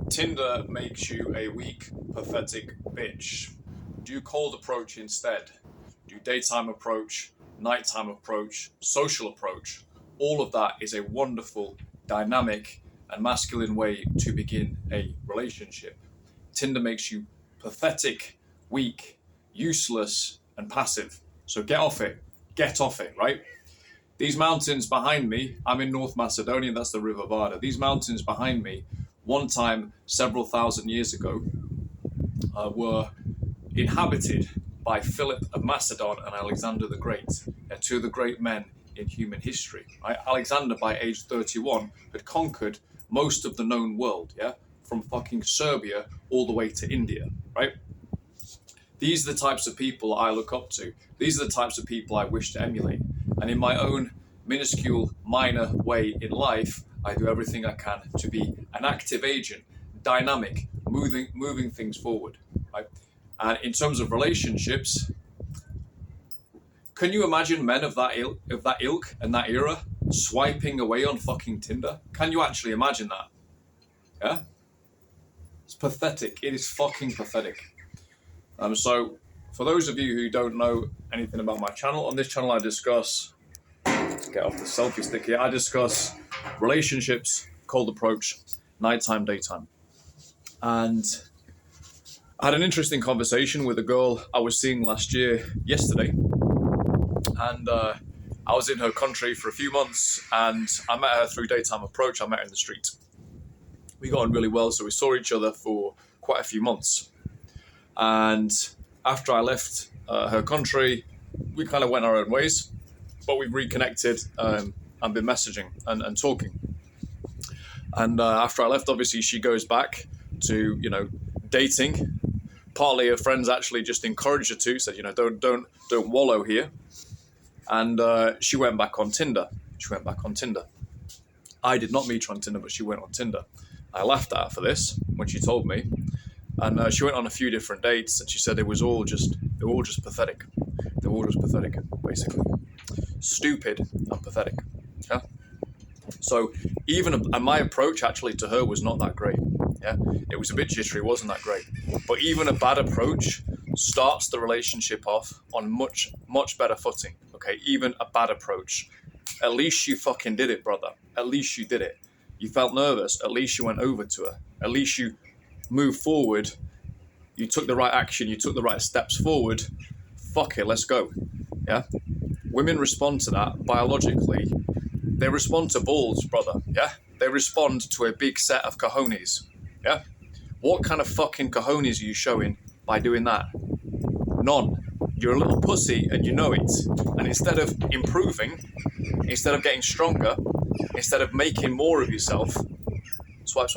Tinder makes you a weak, pathetic bitch. Do cold approach instead. Do daytime approach, nighttime approach, social approach. All of that is a wonderful, dynamic, and masculine way to begin a relationship. Tinder makes you pathetic, weak, useless, and passive. So get off it. Get off it, right? These mountains behind me, I'm in North Macedonia, that's the River Vardar. These mountains behind me, one time, several thousand years ago, were inhabited by Philip of Macedon and Alexander the Great, two of the great men in human history. Right? Alexander, by age 31, had conquered most of the known world, yeah, from fucking Serbia all the way to India, right? These are the types of people I look up to. These are the types of people I wish to emulate. And in my own minuscule, minor way in life, I do everything I can to be an active agent, dynamic, moving things forward. Right? And in terms of relationships, can you imagine men of that ilk and that era swiping away on fucking Tinder? Can you actually imagine that? Yeah? It's pathetic. It is fucking pathetic. So, for those of you who don't know anything about my channel, on this channel I discuss, let's get off the selfie stick here, I discuss relationships, cold approach, nighttime, daytime. And I had an interesting conversation with a girl I was seeing yesterday. And I was in her country for a few months and I met her through daytime approach. I met her in the street. We got on really well, so we saw each other for quite a few months. And after I left her country, we kind of went our own ways, but we've reconnected and been messaging and talking. And after I left, obviously, she goes back to, dating. Partly her friends actually just encouraged her to, said, don't wallow here. And she went back on Tinder. I did not meet her on Tinder, but she went on Tinder. I laughed at her for this when she told me. And she went on a few different dates, and she said they were all just pathetic. They were all just pathetic, basically. Stupid and pathetic. Yeah. So and my approach actually to her was not that great. Yeah. It was a bit jittery, wasn't that great. But even a bad approach starts the relationship off on much, much better footing. Okay. Even a bad approach. At least you fucking did it, brother. At least you did it. You felt nervous. At least you went over to her. At least you move forward, you took the right action, you took the right steps forward, fuck it, let's go. Yeah? Women respond to that biologically. They respond to balls, brother. Yeah? They respond to a big set of cojones. Yeah? What kind of fucking cojones are you showing by doing that? None. You're a little pussy and you know it. And instead of improving, instead of getting stronger, instead of making more of yourself, swipe.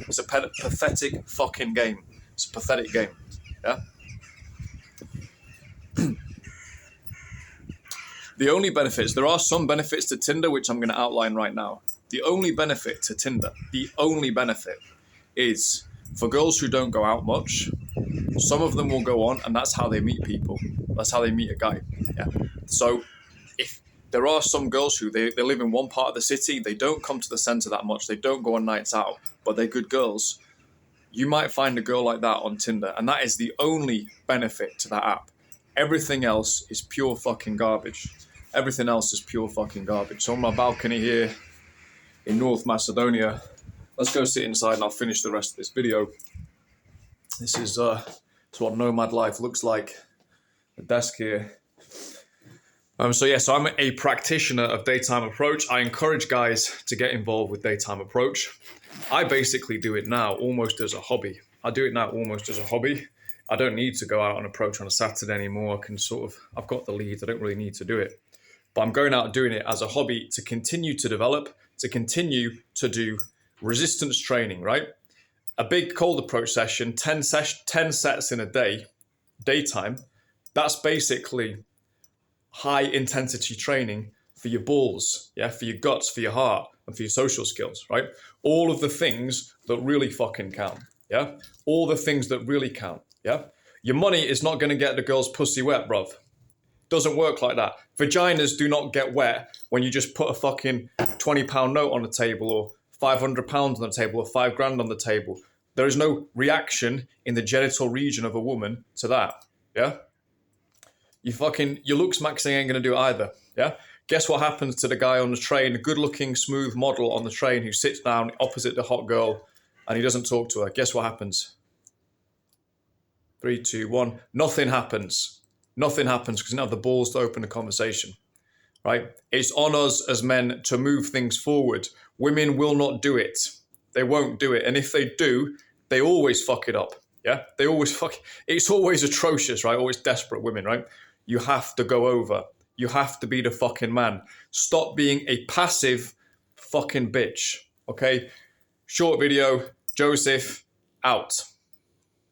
It's a pathetic fucking game. It's a pathetic game. Yeah? The only benefits, there are some benefits to Tinder, which I'm going to outline right now. The only benefit to Tinder, is for girls who don't go out much, some of them will go on and that's how they meet people. That's how they meet a guy. Yeah. So if there are some girls who they live in one part of the city, they don't come to the centre that much, they don't go on nights out, but they're good girls. You might find a girl like that on Tinder, and that is the only benefit to that app. Everything else is pure fucking garbage. Everything else is pure fucking garbage. So on my balcony here in North Macedonia, let's go sit inside and I'll finish the rest of this video. This is what nomad life looks like. The desk here. So I'm a practitioner of daytime approach. I encourage guys to get involved with daytime approach. I basically do it now almost as a hobby. I don't need to go out on approach on a Saturday anymore. I've got the lead. I don't really need to do it. But I'm going out doing it as a hobby to continue to develop, to continue to do resistance training, right? A big cold approach session, 10 sets in a day, daytime, that's basically high intensity training for your balls, yeah, for your guts, for your heart, and for your social skills, right? All of the things that really fucking count, yeah? All the things that really count, yeah? Your money is not going to get the girl's pussy wet, bruv. Doesn't work like that. Vaginas do not get wet when you just put a fucking £20 note on the table or £500 on the table or 5 grand on the table. There is no reaction in the genital region of a woman to that. Yeah? Your looks maxing ain't going to do it either. Yeah? Guess what happens to the guy on the train, a good-looking, smooth model on the train who sits down opposite the hot girl and he doesn't talk to her? Guess what happens? 3, 2, 1. Nothing happens. Nothing happens because you don't have the balls to open a conversation. Right? It's on us as men to move things forward. Women will not do it. They won't do it. And if they do, they always fuck it up. Yeah? They always fuck it. It's always atrocious, right? Always desperate women, right? You have to go over. You have to be the fucking man. Stop being a passive fucking bitch. Okay? Short video. Joseph, out.